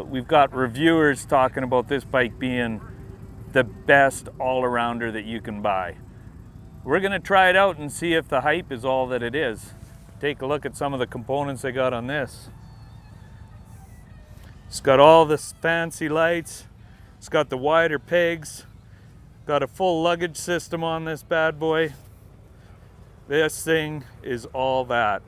We've got reviewers talking about this bike being the best all-arounder that you can buy. We're gonna try it out and see if the hype is all that it is. Take a look at some of the components they got on this. It's got all this fancy lights. It's got the wider pegs. Got a full luggage system on this bad boy. This thing is all that.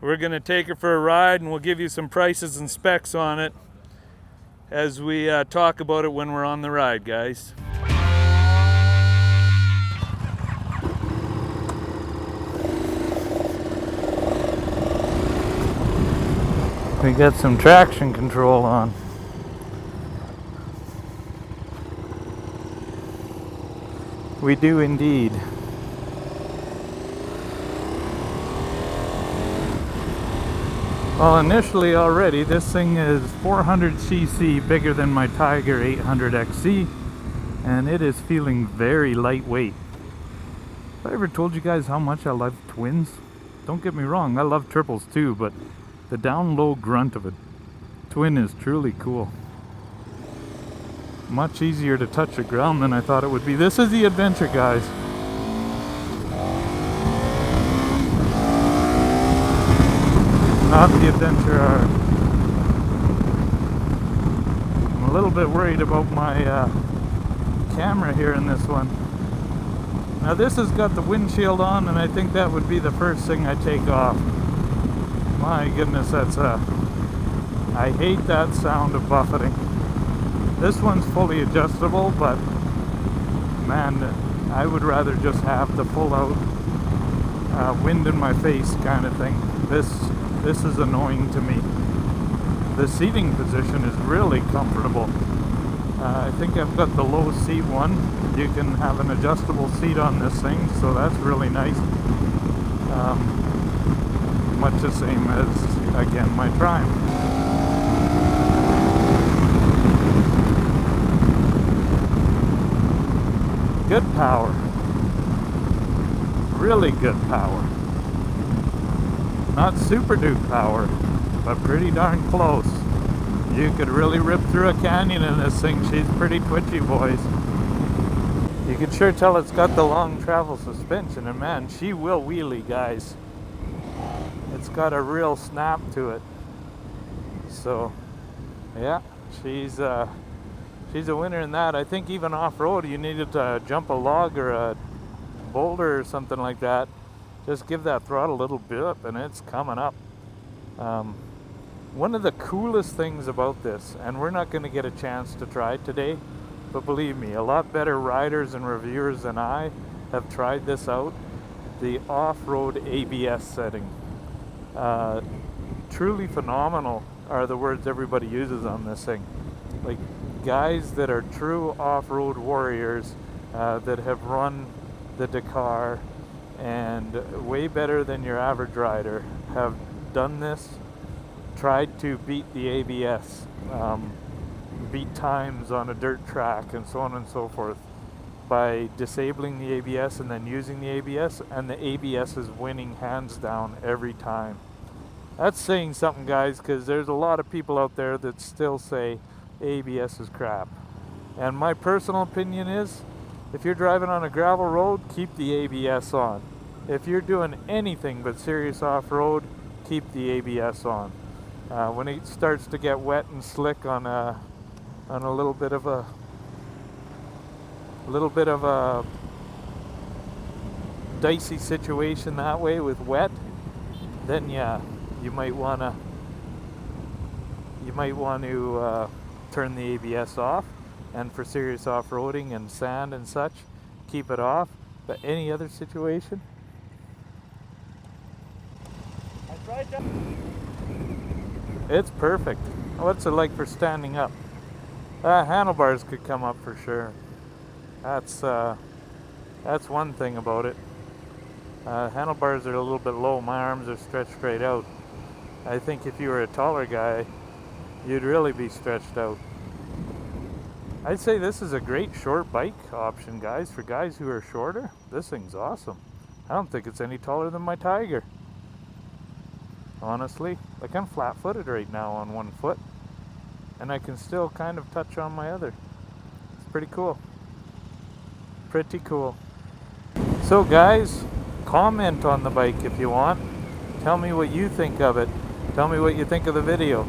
We're gonna take her for a ride and we'll give you some prices and specs on it as we talk about it when we're on the ride, guys. We got some traction control on. We do indeed. Well, initially already, this thing is 400cc, bigger than my Tiger 800XC, and it is feeling very lightweight. Have I ever told you guys how much I love twins? Don't get me wrong, I love triples too, but the down low grunt of a twin is truly cool. Much easier to touch the ground than I thought it would be. This is the Adventure, guys. Not the Adventure R. I'm a little bit worried about my camera here in this one. Now this has got the windshield on, and I think that would be the first thing I take off. My goodness, that's I hate that sound of buffeting. This one's fully adjustable, but man, I would rather just have the full out wind in my face kind of thing. This is annoying to me. The seating position is really comfortable. I think I've got the low seat one. You can have an adjustable seat on this thing, so that's really nice. Much the same as, again, my Triumph. Good power. Really good power. Not super dupe power, but pretty darn close. You could really rip through a canyon in this thing. She's pretty twitchy, boys. You can sure tell it's got the long travel suspension, and man, she will wheelie, guys. It's got a real snap to it. So, yeah, she's a winner in that. I think even off-road, you needed to jump a log or a boulder or something like that. Just give that throttle a little bit and it's coming up. One of the coolest things about this, and we're not going to get a chance to try it today, but believe me, a lot better riders and reviewers than I have tried this out. The off-road ABS setting. Truly phenomenal are the words everybody uses on this thing. Like guys that are true off-road warriors that have run the Dakar and way better than your average rider have done this, tried to beat the ABS, beat times on a dirt track and so on and so forth by disabling the ABS and then using the ABS, and the ABS is winning hands down every time. That's saying something, guys, because there's a lot of people out there that still say ABS is crap. And my personal opinion is, if you're driving on a gravel road, keep the ABS on. If you're doing anything but serious off-road, keep the ABS on. When it starts to get wet and slick on a little bit of a dicey situation that way with wet, then yeah, you might want to turn the ABS off. And for serious off-roading and sand and such, keep it off. But any other situation, it's perfect. What's it like for standing up? Handlebars could come up for sure. That's one thing about it. Handlebars are a little bit low. My arms are stretched straight out. I think if you were a taller guy, you'd really be stretched out. I'd say this is a great short bike option, guys. For guys who are shorter, this thing's awesome. I don't think it's any taller than my Tiger. honestly. Like, I'm flat-footed right now on one foot, and I can still kind of touch on my other. It's pretty cool. Pretty cool. So guys, comment on the bike if you want. Tell me what you think of it. Tell me what you think of the video.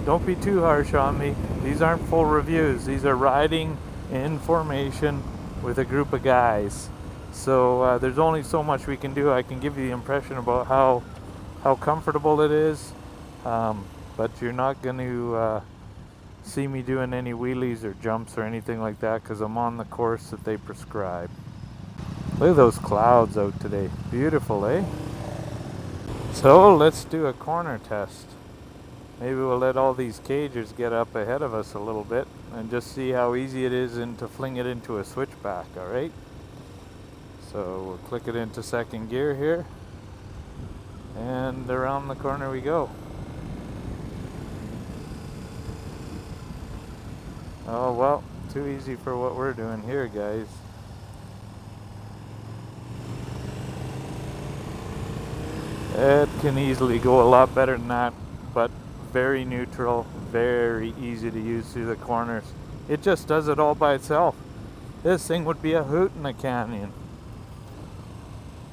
Don't be too harsh on me. These aren't full reviews. These are riding information with a group of guys. So there's only so much we can do. I can give you the impression about how comfortable it is, but you're not going to see me doing any wheelies or jumps or anything like that, because I'm on the course that they prescribe. Look at those clouds out today. Beautiful, eh? So let's do a corner test. Maybe we'll let all these cagers get up ahead of us a little bit and just see how easy it is to fling it into a switchback, alright? So we'll click it into second gear here, and around the corner we go. Oh well, too easy for what we're doing here, guys. It can easily go a lot better than that, but very neutral, very easy to use through the corners. It just does it all by itself. This thing would be a hoot in a canyon.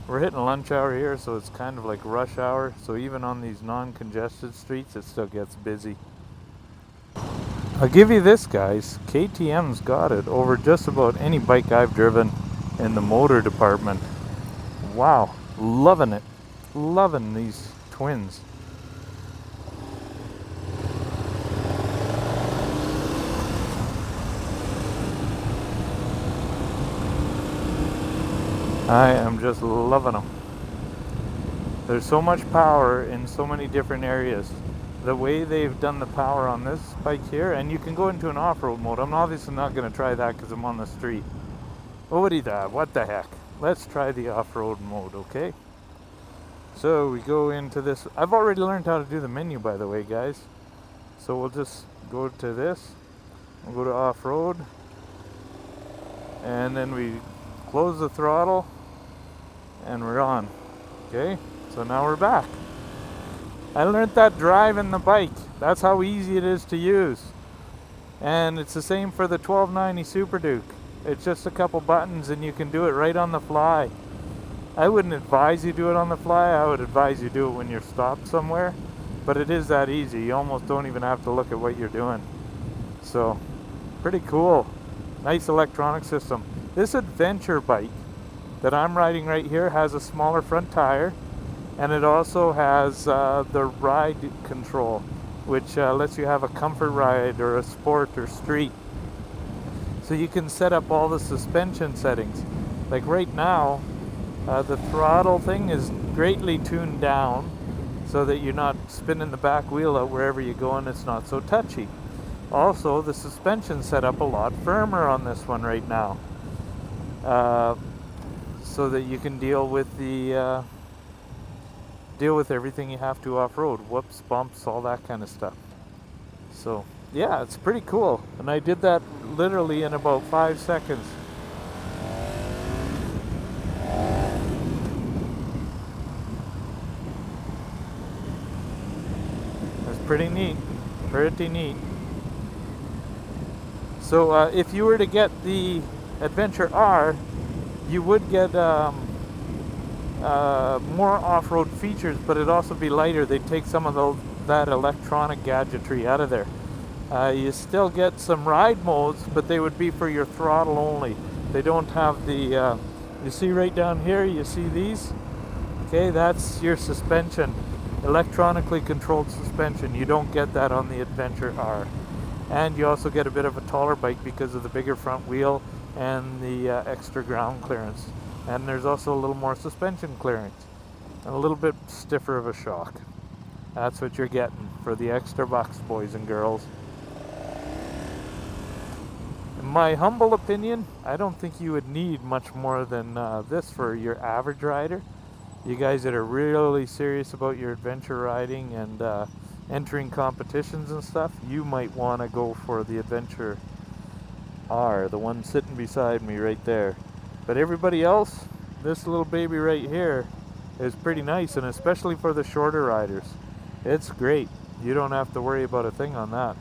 We're hitting lunch hour here, so it's kind of like rush hour, so even on these non-congested streets it still gets busy. I'll give you this, guys, KTM's got it over just about any bike I've driven in the motor department. Wow, loving it. Loving these twins. I am just loving them. There's so much power in so many different areas. The way they've done the power on this bike here, and you can go into an off-road mode. I'm obviously not going to try that because I'm on the street. What the heck? Let's try the off-road mode, okay? So we go into this. I've already learned how to do the menu, by the way, guys. So we'll just go to this. We'll go to off-road. And then we close the throttle. And we're on. Okay? So now we're back. I learned that driving the bike. That's how easy it is to use. And it's the same for the 1290 Super Duke. It's just a couple buttons and you can do it right on the fly. I wouldn't advise you do it on the fly. I would advise you do it when you're stopped somewhere. But it is that easy. You almost don't even have to look at what you're doing. So, pretty cool. Nice electronic system. This adventure bike that I'm riding right here has a smaller front tire. And it also has the ride control, which lets you have a comfort ride or a sport or street. So you can set up all the suspension settings. Like right now, the throttle thing is greatly tuned down so that you're not spinning the back wheel out wherever you go and it's not so touchy. Also, the suspension set up a lot firmer on this one right now, so that you can deal with everything you have to off-road. Whoops, bumps, all that kind of stuff. So yeah, it's pretty cool. And I did that literally in about 5 seconds. That's pretty neat. Pretty neat. So if you were to get the Adventure R, you would get more off-road features, but it'd also be lighter. They'd take some of that electronic gadgetry out of there. You still get some ride modes, but they would be for your throttle only. They don't have the, you see right down here, you see these? Okay, that's your suspension. Electronically controlled suspension. You don't get that on the Adventure R. And you also get a bit of a taller bike because of the bigger front wheel and the extra ground clearance. And there's also a little more suspension clearance and a little bit stiffer of a shock. That's what you're getting for the extra bucks, boys and girls. In my humble opinion, I don't think you would need much more than this for your average rider. You guys that are really serious about your adventure riding and entering competitions and stuff, you might want to go for the Adventure R, the one sitting beside me right there. But everybody else, this little baby right here is pretty nice, and especially for the shorter riders. It's great. You don't have to worry about a thing on that.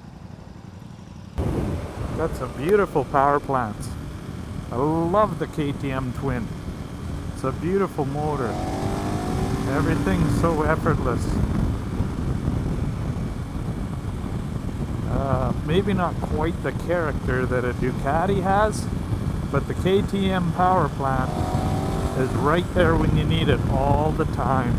Got some beautiful power plants. I love the KTM Twin. It's a beautiful motor. Everything's so effortless. Maybe not quite the character that a Ducati has, but the KTM power plant is right there when you need it all the time.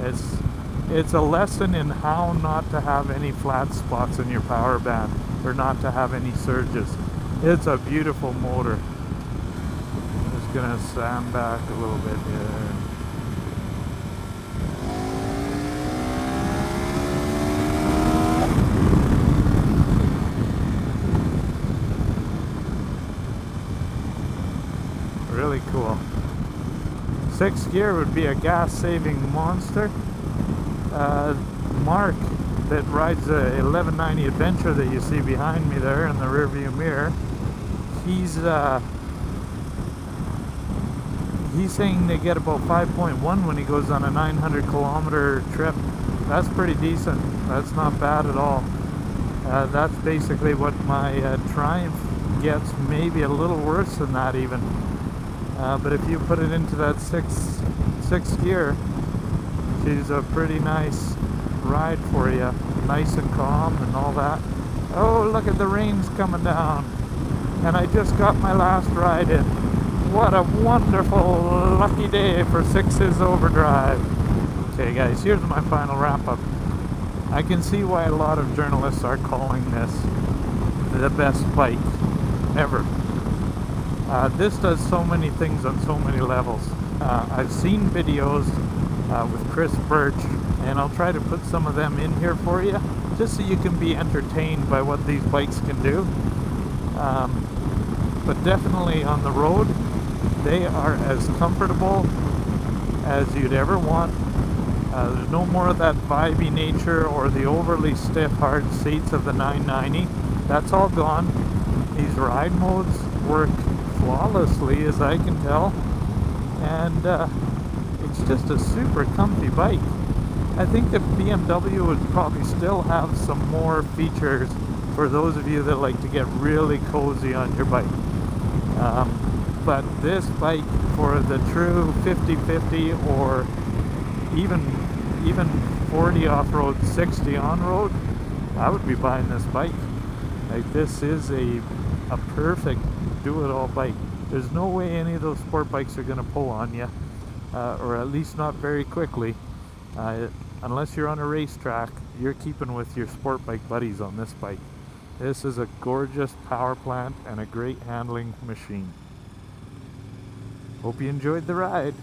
It's a lesson in how not to have any flat spots in your power band, or not to have any surges. It's a beautiful motor. I'm just gonna stand back a little bit here. Really cool. 6th gear would be a gas-saving monster. Mark, that rides the 1190 Adventure that you see behind me there in the rearview mirror, he's saying they get about 5.1 when he goes on a 900 kilometer trip. That's pretty decent. That's not bad at all. That's basically what my Triumph gets, maybe a little worse than that even. But if you put it into that sixth gear, she's a pretty nice ride for you. Nice and calm and all that. Oh, look at the rain's coming down. And I just got my last ride in. What a wonderful, lucky day for Six's Overdrive. Okay guys, here's my final wrap up. I can see why a lot of journalists are calling this the best bike ever. This does so many things on so many levels. I've seen videos with Chris Birch, and I'll try to put some of them in here for you, just so you can be entertained by what these bikes can do. But definitely on the road, they are as comfortable as you'd ever want. There's no more of that vibey nature or the overly stiff hard seats of the 990. That's all gone. These ride modes work flawlessly, as I can tell, and it's just a super comfy bike. I think that BMW would probably still have some more features for those of you that like to get really cozy on your bike. But this bike, for the true 50-50 or even 40 off-road, 60 on-road, I would be buying this bike. Like, this is a perfect do-it-all bike. There's no way any of those sport bikes are going to pull on you, or at least not very quickly. Unless you're on a racetrack, you're keeping with your sport bike buddies on this bike. This is a gorgeous power plant and a great handling machine. Hope you enjoyed the ride.